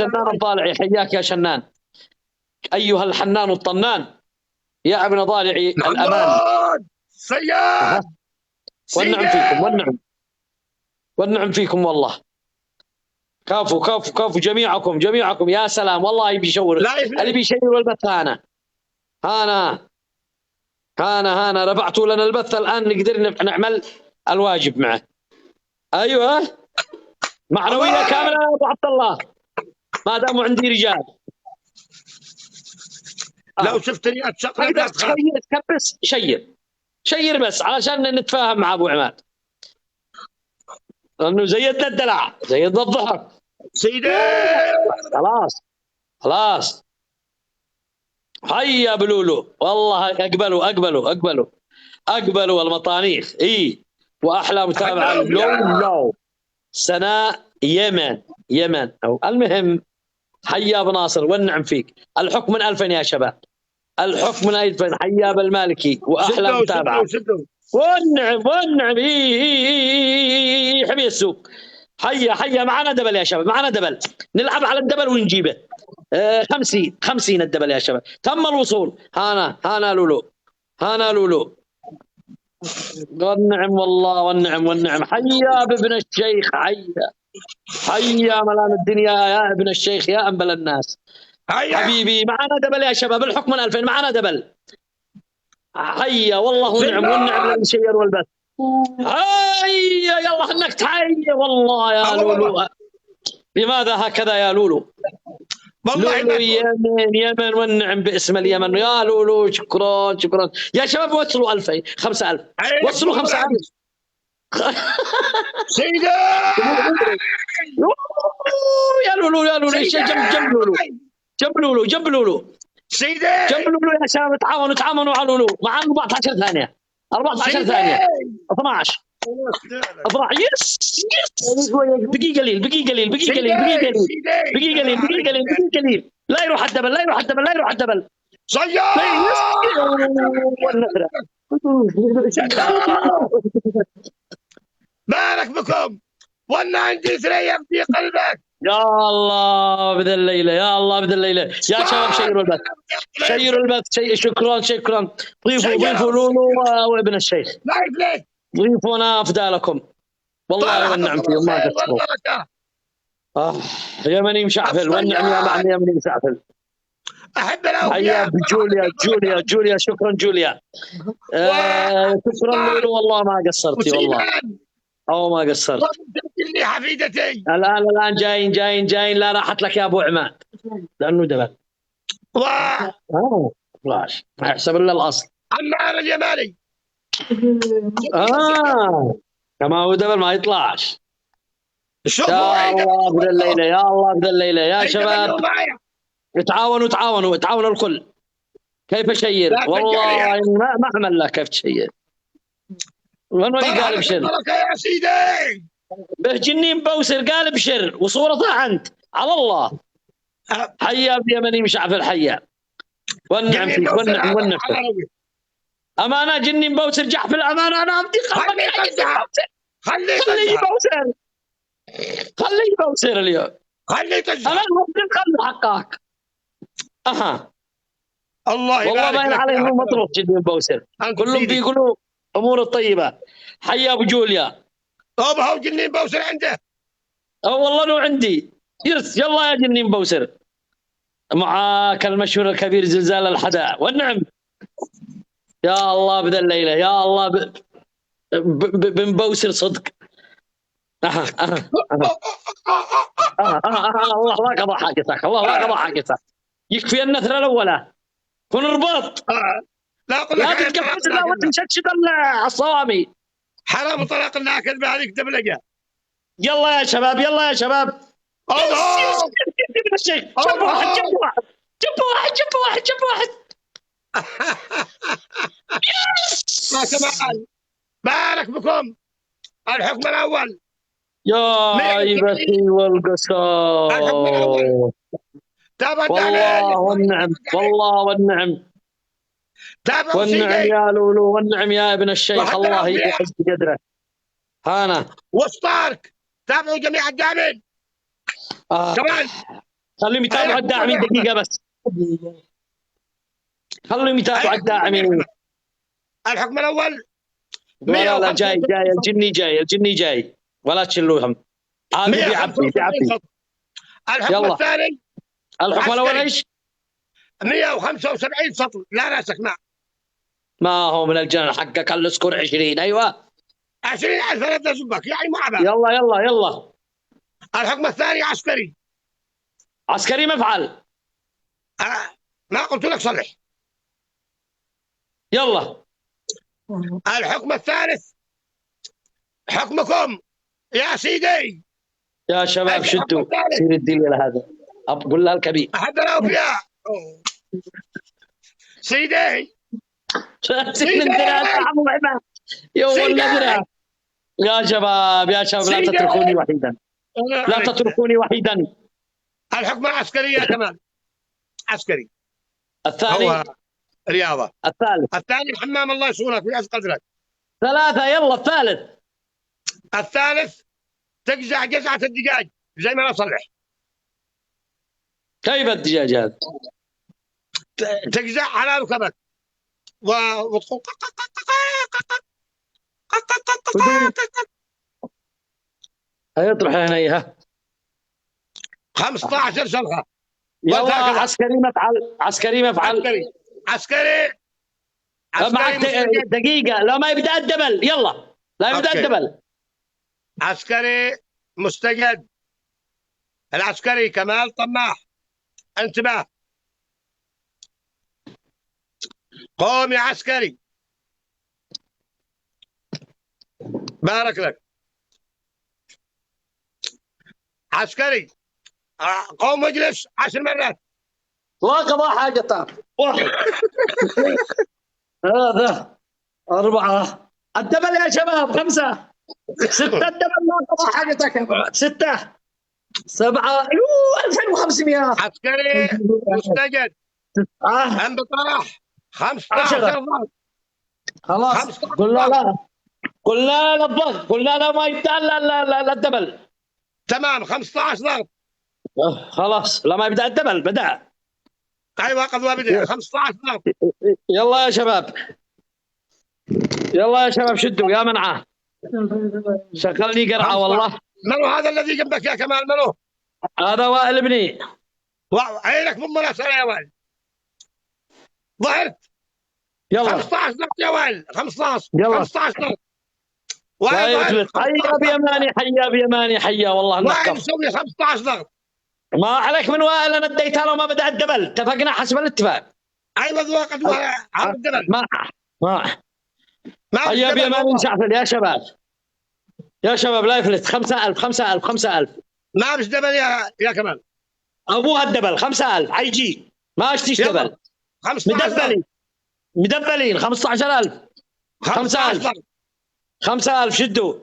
شنان الضالعي، حياك يا شنان. أيها الحنان الطنان يا ابن ضالعي الأمان. صياد والنعم فيكم، والنعم فيكم والله. كافو كافو كافو جميعكم يا سلام والله. بيشور اللي بيشير البث. هانا رفعتوا لنا البث الآن، نقدر نعمل الواجب معه. أيوه معنوية كاملة يا أبو عبد الله ما دام عندي رجال. لو شفتني اتشقلب لا تخاف. بس شير بس علشان نتفاهم مع ابو عماد، لانه زيدنا الدلع زيدنا الضحك. سيدي خلاص هيا بلولو والله. اقبلوا المطانيخ. واحلى متابعه لو سناء يمن او المهم. حيا ابو ناصر والنعم فيك. الحكم من 2000 يا شباب، الحكم من 2000. حيا بالمالكي واحلى متابعه. والنعم حبي السوق. حيا معنا دبل يا شباب، معنا دبل. نلعب على الدبل ونجيبه. 50 الدبل يا شباب. تم الوصول. هانا لولو. والنعم والله والنعم. حيا بابن الشيخ. حيا ملام الدنيا يا ابن الشيخ يا انبل الناس. حبيبي معنا دبل يا شباب. الحكم من 2000 معنا دبل. حيا والله والنعم للشير والبث. هيا يلا انك تحيا والله يا لولو. لماذا هكذا يا لولو؟ لولو يمن والنعم باسم اليمن يا لولو. شكرا يا شباب. وصلوا 2000 5000 وصلوا 5000 سيدي يا لولو جنب لولو سيدي جنب لولو يا شباب. تعاونوا على لولو. مع 14 ثانية 14 ثانية 12 يس بقي قليل. لا يروح الدبل. صياد بارك بكم. وانا عندي ثريا في قلبك. يا الله بدل الليله يا شباب. شيروا البث. شكرا. ضيفوا لولو وابن الشيخ. ضيفونا افدالكم والله والنعم فيهم ما تكفروا. يمني مشعفل والنعم يا معني يمني مشعفل. احب الاولياء. حيا جوليا. شكرا جوليا. شكرا لولو والله ما قصرتي والله. ما قصرت. لي حفيدتي الان جايين. لا راحت لك يا ابو عماد لانه دبل. فلاش ما يحسب الا الاصل. عمار اليماني. كما هو دبل ما يطلعش. يا الله بدل الليله يا شباب. تعاونوا الكل. كيف اشير والله ما احمل له كيف تشير. من قال بشر يا سيدي به جنين بوسر قال بشر وصورته عند على الله. حيا بيمني مشعف الحيا والنعم فيك والنعم امانه. جنين بوسر جحف الامانه. انا ابدي خليه بوسر اليوم. انا خلي حقك. الله والله باين عليه انه مطروح جنين بوسر. كلهم بيقولوا امور الطيبه. حيا ابو جوليا. هو جنين بوسر عنده. والله انه عندي. يرس يلا يا جنين بوسر. معاك المشهور الكبير زلزال الحدى والنعم. يا الله بدل الليله يا الله بن بوسر صدق. الله لا قضى حاجتك. يكفي النثر الاولى. كن رباط. لا تتقفز لا وتمشتشت الصوامي. حرام طلاق الناكل بهذيك دبلجه. يلا يا شباب. جنب واحد. ما كمان. بارك بكم. الحكم الاول. يا عيبتي والقصار. والله والنعم. والنعم يا لولو والنعم يا ابن الشيخ. الله يعز قدره. وسطارك. تابعوا جميع الدامين. كمان خليهم يتابعوا الداعمين دقيقة بس. خليهم يتابعوا الداعمين. الحكم الأول لا جاي الجني جاي ولا تشلوهم. هذا بيعبي. الحكم الثاني الحكم الأول ايش؟ 175 سطر. لا راسك ما هو من الجنة حقك السكور 20. ايوه 20,000 لا زبك يعني معبأ. يلا. الحكم الثاني عسكري مفعل. ما قلت لك صلح. يلا. الحكم الثالث حكمكم يا سيدي. يا شباب شدوا سير الدليل هذا. أقول لها الكبير أحد الأوفياء سيدي. يا شباب لا تتركوني وحيدا. لا تتركوني وحيدا. الحكم العسكري يا كمال. عسكري. الثاني رياضة. الثاني الحمام الله يصونك ويعز قدرك. 3. يلا الثالث تجزع جزعة الدجاج زي ما انا اصلح. كيف الدجاج هذا؟ تجزع على ركبك وتقول يطرح هنا 15 شلخة. يلا عسكري مفعل. عسكري معك دقيقة. لا ما يبدأ الدبل. يلا لا يبدأ الدبل. عسكري مستجد. العسكري كمال طماح. انتباه. قوم يا عسكري. بارك لك. عسكري قوم اجلس 10 مرات. لا قضاء حاجة هذا 4. الدبل يا شباب 5 6. الدبل لا قضاء حاجتك 6 7 2500. عسكري مستجد. عند طرح 15 ضغط. خلاص قلنا لا الضغط. قلنا لا ما يبدأ لا الدبل. تمام 15 ضغط. خلاص لا ما يبدأ الدبل. بدأ. ايوه قد بدأ 15 ضغط. يلا يا شباب شدوا يا منعه. شغلني قرعه والله. منو هذا الذي جنبك يا كمال؟ منو هذا؟ وائل ابني. عينك من مناصر يا وائل. ظهرت. يلا 15 ضغط يا وائل. 15 ضغط. وائل حيا بيماني حيا والله وائل يسوي 15 ضغط. ما عليك من وائل. انا اديتها له ما بدا الدبل. اتفقنا حسب الاتفاق. ايوه ذوق الدبل. ما حيا بيماني مسعفل يا شباب لا يفلت. 5000 ما مش دبل يا كمال. ابوها الدبل 5000 حيجي. ما اشتيش دبل. 15 مدبلين 15000. 5000 شدوا.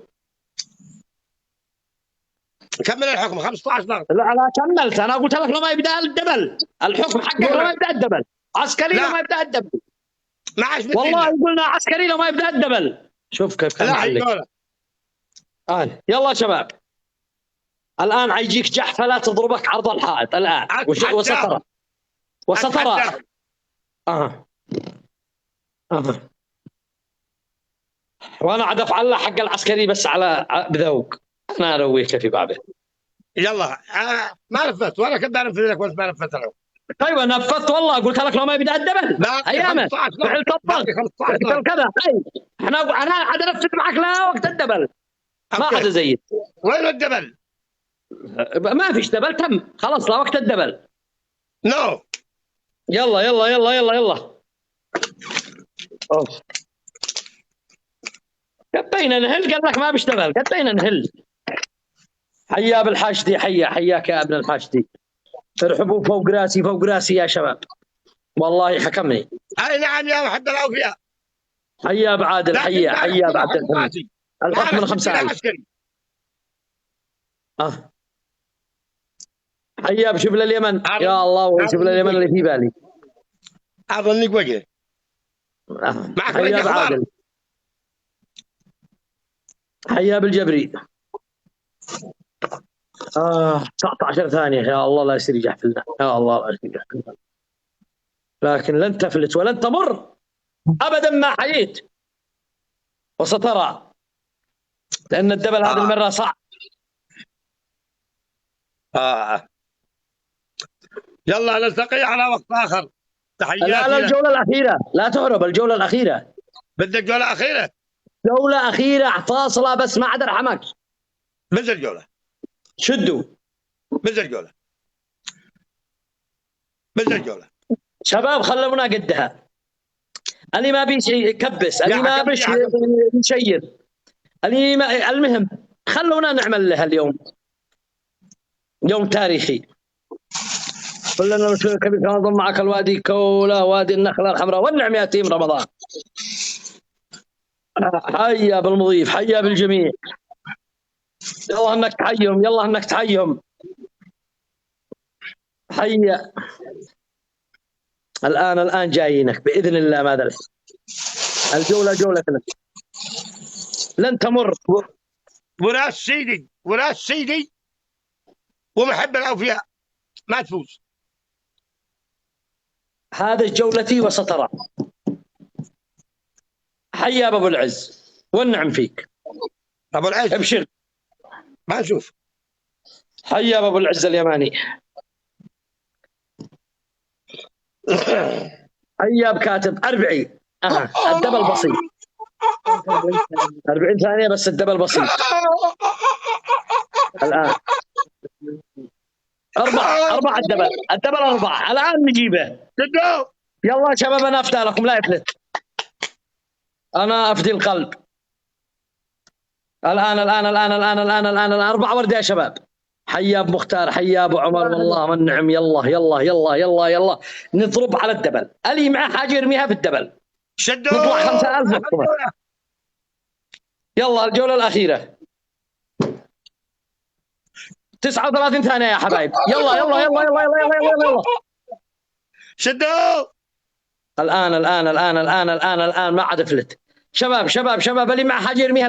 كمل الحكم 15 ضغط. لا كملت. انا قلت لك لو ما يبدا الدبل. الحكم حقك لو ما يبدا الدبل. عسكري لو ما يبدا الدبل. والله قلنا عسكري لو ما يبدا الدبل. شوف كيف كان معلق. يلا شباب الان حيجيك جحفله تضربك عرض الحائط الان. وسترى وانا عاد افعل له حق العسكري بس على بذوق. انا ارويك في بابه. يلا ما نفذت ولا كنت انفذ لك بس ما نفذت له. طيب انا نفذت والله. قلت لك لو ما يبدا الدبل ايامه فعلت الضغط كذا. انا عاد انفذ معك لا وقت الدبل. ما حدا زيد. وين الدبل؟ ما فيش دبل. تم خلاص لا وقت الدبل. نو يلا قطينا نهل. قال لك ما فيش دبل. قطينا نهل. حيا بالحاشدي. حياك يا ابن الحاشدي. ارحبوا فوق راسي يا شباب. والله حكمني. اي نعم يا محب الاوفياء. حيا بعادل. حيا بعادل. الحكم من 5000. حيا بشبل اليمن. يا الله وشبل اليمن اللي في بالي. اظنك وجه. حيا بعادل. حيا بالجبري. 19 ثانية يا الله لا يصير يجحفلنا، يا الله لا يصير يجحفلنا، لكن لن تفلت ولن تمر أبدا ما حييت، وسترى، لأن الدبل هذه المرة صعب. يلا نلتقي على وقت آخر. تحياتي لا الجولة الأخيرة، لا تهرب، الجولة الأخيرة. بدك جولة أخيرة؟ جولة أخيرة فاصلة بس ما عاد أرحمك. بنزل جولة. شدوا. بنزل جولة. بنزل جولة. شباب خلونا قدها. أنا ما بيش يكبس، أنا ما بيش يشير، المهم خلونا نعمل لها اليوم يوم تاريخي. كلنا نشارك بك ننضم معك الوادي كولا، وادي النخلة الحمراء، والنعم يا تيم رمضان. حيا بالمضيف، حيا بالجميع. يلا انك تحيهم، يلا انك تحيهم. حيا. الآن جايينك بإذن الله. ماذا الجولة جولتنا لن تمر. وراس سيدي، وراس سيدي ومحب الأوفياء ما تفوز. هذه جولتي وسترى. حيا أبو العز والنعم فيك أبو العز. ابشر. ما نشوف. حيا أبو العز اليماني. حيا بكاتب أربعي. الدبل بسيط. 40 ثانية بس الدبل بسيط. الآن 4 الدبل 4 الآن نجيبه. يلا شباب أنا أفتح لكم لا يفلت. أنا أفدي القلب. الآن 4 وردة يا شباب. حيا أبو مختار، حيا أبو عمر، والله والنعم. يلا نضرب على الدبل. اللي معه حاجة يرميها في الدبل. نطلع 5000 نقطة. يلا الجولة الأخيرة 39 ثانية يا حبايب. يلا شدوا. الآن ما عاد فلت. شباب اللي مع حاجة يرميها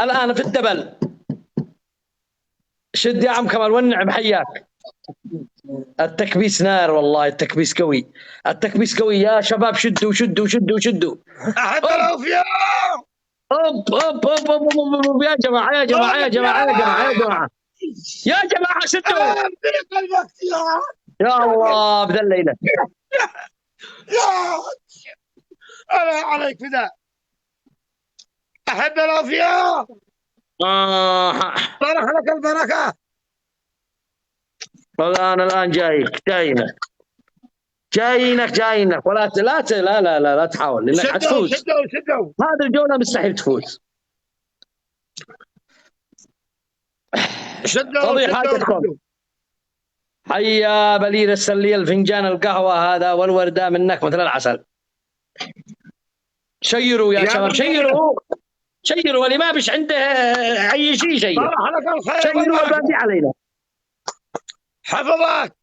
الآن في الدبل. شد يا عم كمال والنعم حياك. التكبيس نار والله، التكبيس قوي، التكبيس قوي يا شباب. شدوا. أحب الأوفياء. أوب يا جماعة شدوا. يا الله بذا الليلة. يا أنا عليك فدا. أحب الأوفياء. بارك لك البركة. الآن جايينك ولا لا تحاول لأنك حتفوز. شدوا. هذه الجولة مستحيل تفوز. شدوا. حيا بليل السلية الفنجان القهوة هذا والوردة منك مثل العسل. شيروا يا شباب، شيروا اللي ما بش عنده أي شيء شيروا الباقي علينا. حفظك.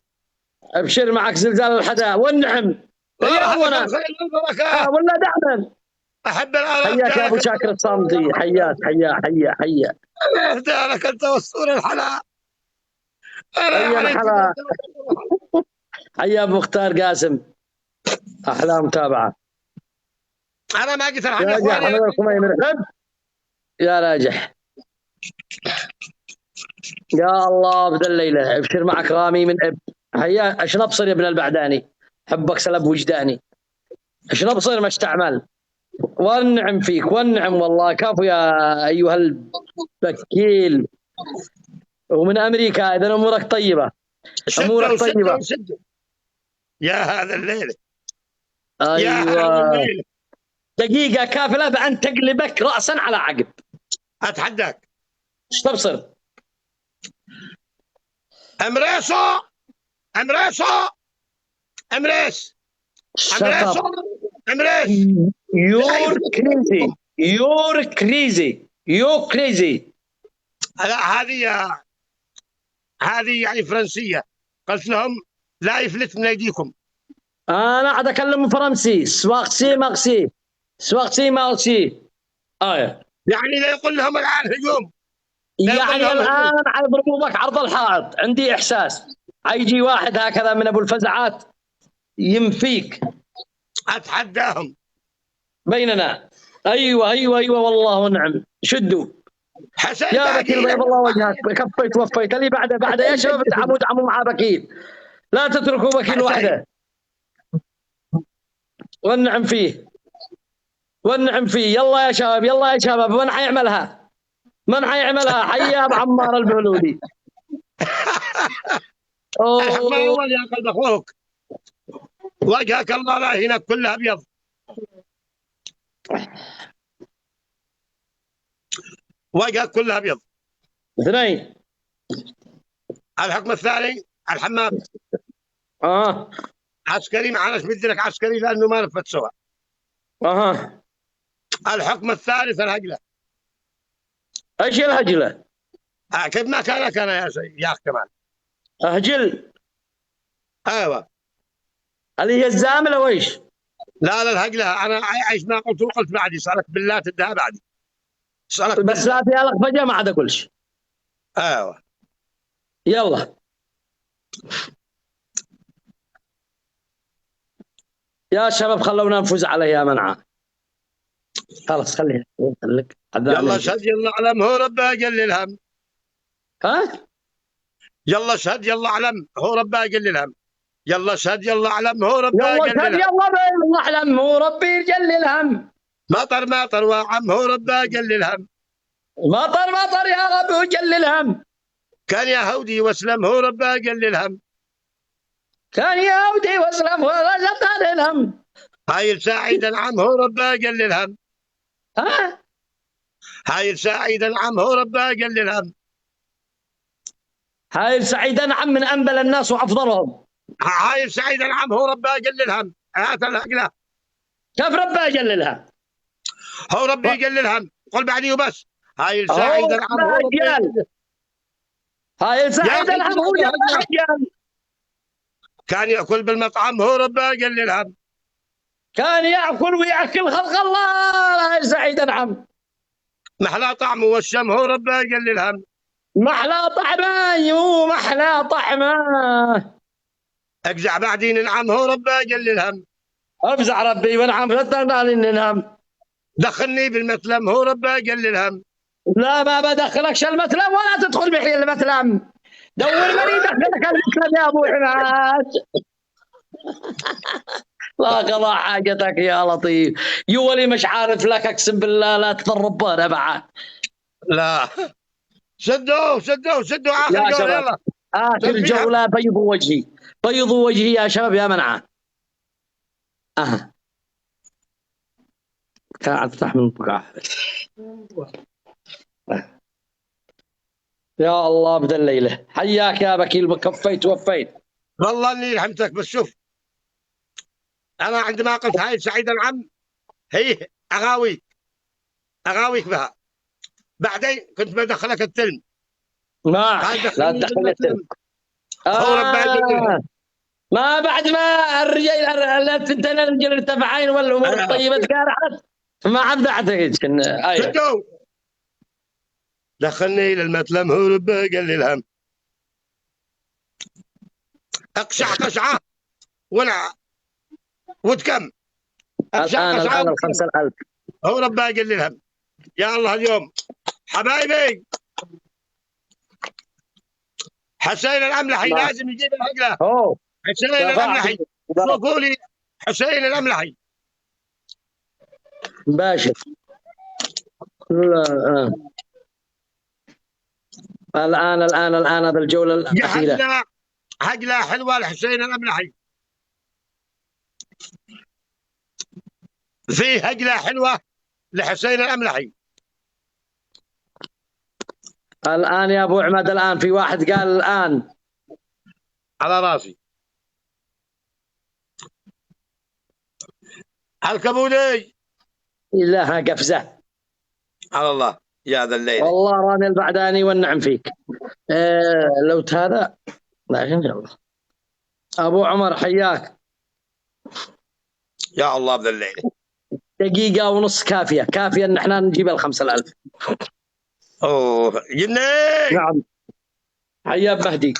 ابشر معك زلزال الحدا والنعم. يا وناس ولا دعما. أحب الآلاف. حياك يا أبو شاكر الصامتي. حياك حيا. أهدى لك أنت والسور الحلا. حيا أبو مختار قاسم. أحلى متابعة. أنا ما قلت يا راجح. يا الله بذا الليلة. ابشر معك رامي من هيا ايش نبصر يا ابن البعداني. حبك سلب وجداني. ايش نبصر ما استعمل. والنعم فيك والنعم والله. كفو يا ايها البكيل. ومن امريكا اذا امورك طيبة. امورك طيبة. يا هذا الليل. ايوه دقيقة كافلة بأن تقلبك رأسا على عقب. اتحداك. ايش تبصر؟ امريس. You're crazy. لا هذه يعني فرنسية. قلت لهم لا يفلت من ايديكم. انا قاعد اكلم فرنسي. سواقسي ماغسي. يعني لا يقول لهم الان هجوم. يعني الآن حيضربوا بك عرض الحائط، عندي إحساس حيجي واحد هكذا من أبو الفزعات ينفيك. أتحداهم بيننا. أيوة أيوة أيوة والله ونعم. شدوا يا بكيل بيض الله وجهك. كفيت وفيت اللي بعده يا شباب ادعموا مع بكيل، لا تتركوا بكيل وحده. والنعم فيه والنعم فيه. يلا يا شباب يلا يا شباب. من حيعملها؟ من حيعملها؟ حيا ابو عمار البهلولي. الحكم الاول يا قلب اخوك، وجهك الله لا هنا كلها ابيض. وجهك كلها ابيض. اثنين. الحكم الثاني الحمام. عسكري، معلش بدي لك عسكري لانه ما لفت سوا. الحكم الثالث الهجله. ايش الهجله؟ كيف ما كان يا اخي كمان. اهجل. ايوه. اللي هي الزامله ويش؟ لا الهجله انا عايش ما قلت وقلت بعدي. اسالك بالله تدها بعدي. اسالك بس لا فيها لك فجاه ما عاد اقولش. ايوه. يلا يا شباب خلونا نفوز عليه يا منعه. خلاص خليها خليك. يلا شهد يلا علم هو ربه قل الهم. يلا شهد يلا علم هو ربه قل الهم. يلا شهد يلا علم هو ربه قل الهم. يلا علم هو ربي يجل الهم. مطر وعم هو ربه قل الهم. مطر يا رب وجل الهم. كان يا هودي واسلم هو ربه قل الهم. كان يا هودي واسلم هو ربه الهم. هاي سعيد العم هو ربه قل الهم. هاي سعيد العم هو ربه قل الهم. هاي سعيد العم من انبل الناس وافضلهم. هاي سعيد العم هو ربه قل الهم. هات الهقله. كيف ربه قل الهم؟ هو ربي قل الهم. قل بعدي وبس. هاي سعيد العم هو ربه. هاي سعيد العم هو رجال. كان ياكل بالمطعم هو ربه قل الهم. كان ياكل وياكل خلق الله. هاي سعيد العم. محلى طعمه والشم هو ربه قل الهم. محلى طعمه ومحلى طعمه. اجزع بعدين ننعم هو ربه قل الهم. افزع ربي ونعم فتنا ننهم. دخلني بالمثلم هو ربه قل الهم. لا ما بدخلكش المثلم ولا تدخل بحي المثلم. دور من يدخلك المثلم يا ابو حماد. لا قضى حاجتك يا لطيف. يولي مش عارف لك اقسم بالله لا تضرب انا بعد. لا شدوا اخر جوله. يلا اخر جوله. بيضوا وجهي يا شباب يا منعه. قاعد افتح من بقعه. يا الله ابدا الليله. حياك يا بكيل. كفيت وفيت والله اني رحمتك. بس شوف انا عندما قلت هاي سعيد العم هي اغاويك بها. بعدين كنت بدخلك التلم. ما لا تدخل التلم. ما بعد ما الرجال ارتفعين والامور الطيبه تقارعت ما عاد اعتقد. شدوا دخلني الى المتلم هو ربه قل الهم. اقشع قشعه ولا وتكم. الان 5000 هو ربه قل الهم. يا الله اليوم حبايبي حسين الاملحي لازم يجيب الهقله. حسين الاملحي شوفوا لي حسين الاملحي باشا. الان هذا الجوله الاخيره. هقله حلوه لحسين الاملحي. في هقله حلوه لحسين الاملحي. الان يا ابو عماد الان في واحد قال الان على راسي الكبولي. لها قفزه على الله يا ذا الليل. والله راني البعداني والنعم فيك. لو هذا لكن يلا ابو عمر حياك. يا الله بذا الليل. دقيقه ونص كافيه ان احنا نجيب ال5000. اوه جني. نعم. حيا مهدي.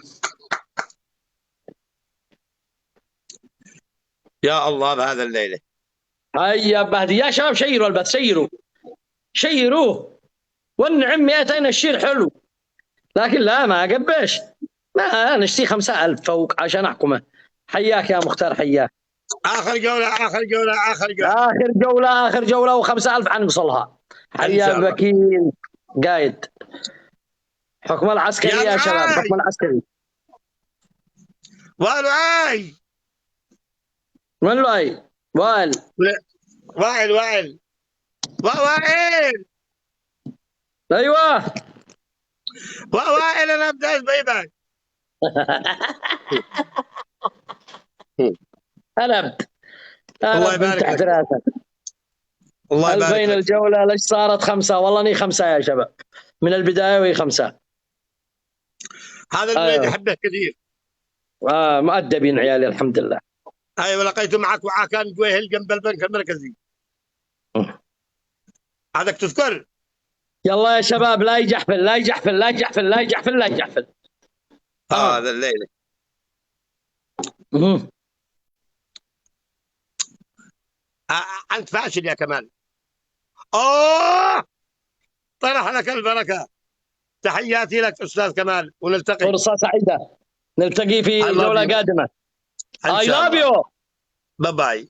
يا الله بهذا الليله. هيا مهدي يا شباب، شيروا البث، شيروه. والنعم 200 الشير حلو، لكن لا ما قبش، ما نشتي 5000 فوق عشان احكمه. حياك يا مختار، حياك. اخر جوله اخر جوله اخر جوله اخر جوله اخر جوله، و5000 حنوصلها. حيا بكين قايد. حكم العسكري يا شباب، حكم العسكري. وائل من لؤي؟ وائل ايوه وائل انا ابدا بيبك. انا الله يبارك تحت لك. راسك. الله يبارك 2000 لك. الجوله ليش صارت 5؟ والله اني 5 يا شباب، من البدايه وهي 5. هذا الولد يحبه كثير. مؤدبين عيالي الحمد لله. ايوه لقيته معك وعاكان جويهل جنب البنك المركزي. هذاك تذكر. يلا يا شباب، لا يجحفل لا يجحفل لا يجحفل لا يجحفل لا يجحفل. هذا الليله. انت فاشل يا كمال. طرح لك البركه. تحياتي لك استاذ كمال، ونلتقي فرصه سعيده، نلتقي في جوله قادمه. I love you. باي باي.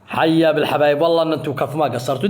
حيا بالحبايب، والله ان انتم كفو ما قصرتوا.